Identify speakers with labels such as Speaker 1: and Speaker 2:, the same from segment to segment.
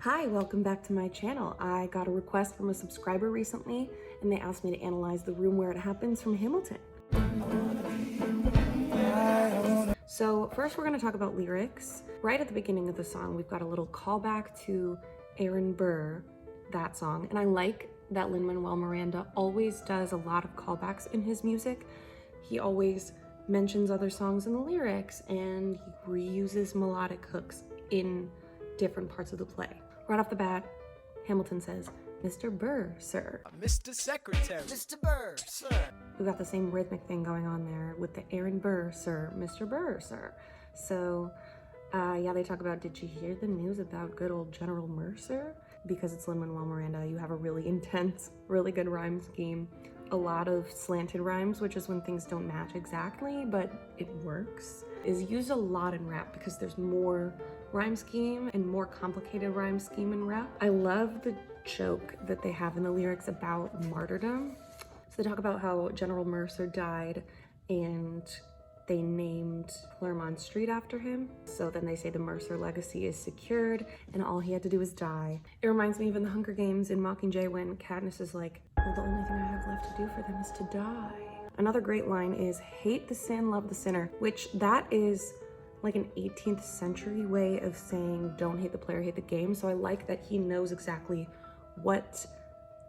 Speaker 1: Hi, welcome back to my channel. I got a request from a subscriber recently and they asked me to analyze The Room Where It Happens from Hamilton. So first we're going to talk about lyrics. Right at the beginning of the song, we've got a little callback to Aaron Burr, that song. And I like that Lin-Manuel Miranda always does a lot of callbacks in his music. He always mentions other songs in the lyrics and he reuses melodic hooks in different parts of the play. Right off the bat, Hamilton says, "Mr. Burr, sir."
Speaker 2: Mr. Secretary. Mr. Burr, sir.
Speaker 1: We've got the same rhythmic thing going on there with the Aaron Burr, sir, Mr. Burr, sir. So, yeah, they talk about, did you hear the news about good old General Mercer? Because it's Lin-Manuel Miranda, you have a really intense, really good rhyme scheme. A lot of slanted rhymes, which is when things don't match exactly, but it works. Is used a lot in rap because there's more rhyme scheme and more complicated rhyme scheme in rap. I love the joke that they have in the lyrics about martyrdom. So they talk about how General Mercer died and they named Claremont Street after him. So then they say the Mercer legacy is secured and all he had to do was die. It reminds me of in the Hunger Games in Mockingjay when Katniss is like, well, the only thing I have left to do for them is to die. Another great line is, hate the sin, love the sinner, which that is like an 18th century way of saying don't hate the player, hate the game. So I like that he knows exactly what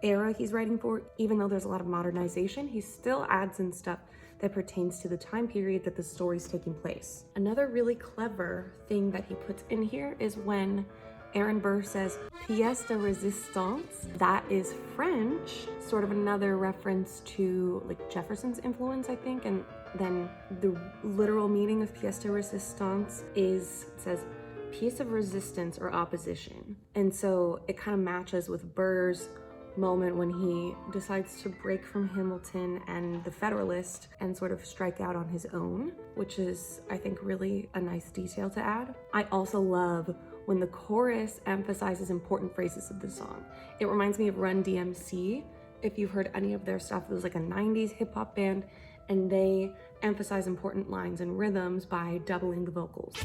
Speaker 1: era he's writing for. Even though there's a lot of modernization, he still adds in stuff that pertains to the time period that the story's taking place. Another really clever thing that he puts in here is when Aaron Burr says pièce de résistance. That is French, sort of another reference to like Jefferson's influence, I think. And then the literal meaning of pièce de résistance is, it says piece of resistance or opposition. And so it kind of matches with Burr's moment when he decides to break from Hamilton and the Federalist and sort of strike out on his own, which is, I think, really a nice detail to add. I also love when the chorus emphasizes important phrases of the song. It reminds me of Run DMC. If you've heard any of their stuff, it was like a 90s hip hop band and they emphasize important lines and rhythms by doubling the vocals.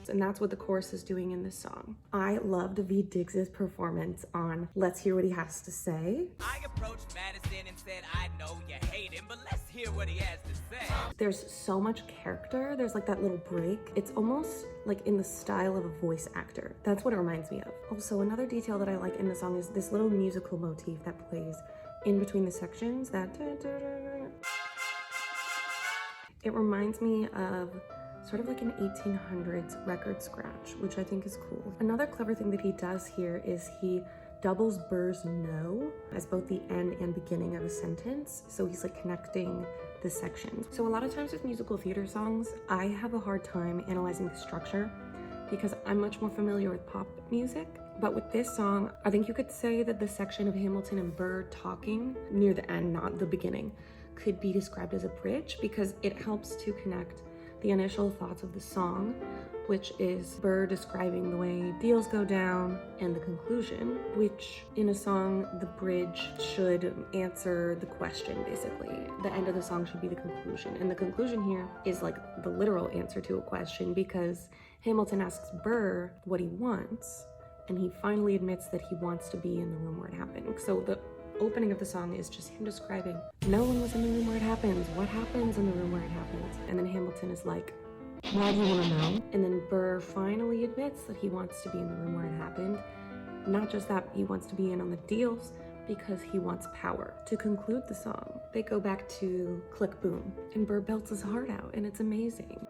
Speaker 1: And that's what the chorus is doing in this song. I loved V. Diggs' performance on Let's Hear What He Has to Say.
Speaker 2: I approached Madison and said, I know you hate him, but let's hear what he has to say.
Speaker 1: There's so much character. There's like that little break. It's almost like in the style of a voice actor. That's what it reminds me of. Also, another detail that I like in the song is this little musical motif that plays in between the sections. That it reminds me of sort of like an 1800s record scratch, which I think is cool. Another clever thing that he does here is he doubles Burr's no as both the end and beginning of a sentence. So he's like connecting the sections. So a lot of times with musical theater songs, I have a hard time analyzing the structure because I'm much more familiar with pop music. But with this song, I think you could say that the section of Hamilton and Burr talking near the end, not the beginning, could be described as a bridge because it helps to connect the initial thoughts of the song, which is Burr describing the way deals go down, and the conclusion, which in a song, the bridge should answer the question, basically. The end of the song should be the conclusion. And the conclusion here is like the literal answer to a question because Hamilton asks Burr what he wants, and he finally admits that he wants to be in the room where it happened. So the opening of the song is just him describing, no one was in the room where it happens. What happens in the room where it happens? And then Hamilton is like, why do you want to know? And then Burr finally admits that he wants to be in the room where it happened. Not just that, he wants to be in on the deals because he wants power. To conclude the song, they go back to click boom and Burr belts his heart out and it's amazing.